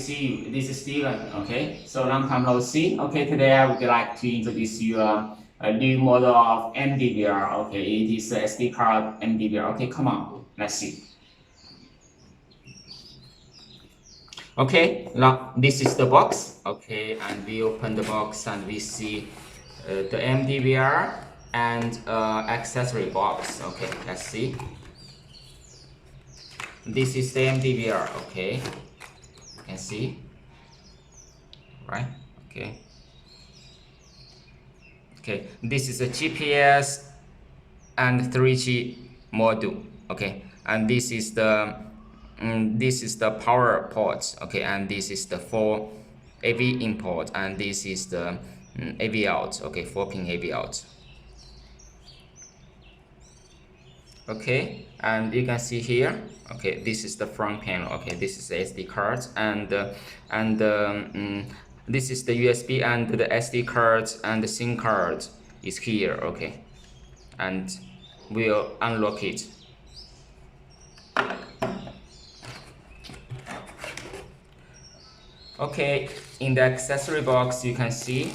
see you. This is Steven. Okay, so long time no see. Okay, today I would like to introduce you a new model of MDVR. Okay, it is a SD card MDVR. Okay, come on, let's see. Okay, now this is the box. Okay, and we open the box and we see the MDVR and accessory box. Okay, let's see. This is the MDVR. Okay, you can see, right? Okay. Okay, this is a GPS and 3G module. Okay, and this is the power ports. Okay, and this is the 4 AV input, and this is the AV out. Okay, 4-pin AV out. Okay, and you can see here. Okay, this is the front panel. Okay, this is the SD card, and this is the USB and the SD card and the SIM card is here. Okay, and we'll unlock it. Okay, in the accessory box you can see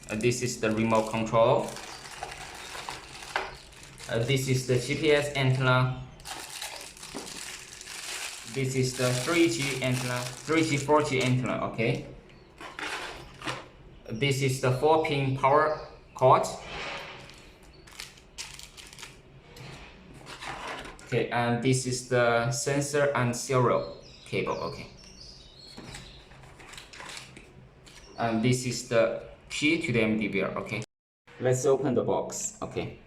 this is the remote control. This is the GPS antenna. This is the 3G antenna, 3G 4G antenna. Okay. This is the 4-pin power cord. Okay, and this is the sensor and serial cable. Okay. And this is the key to the MDVR. Okay. Let's open the box. Okay.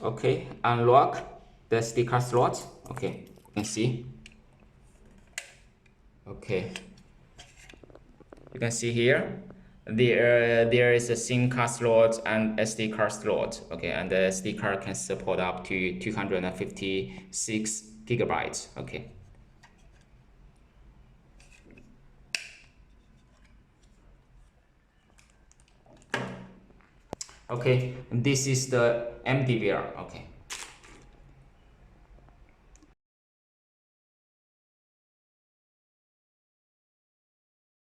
Okay, unlock the SD card slot. Okay, you can see. Okay, you can see here there is a SIM card slot and SD card slot. Okay, and the SD card can support up to 256 gigabytes. Okay. Okay, this is the MDVR. Okay.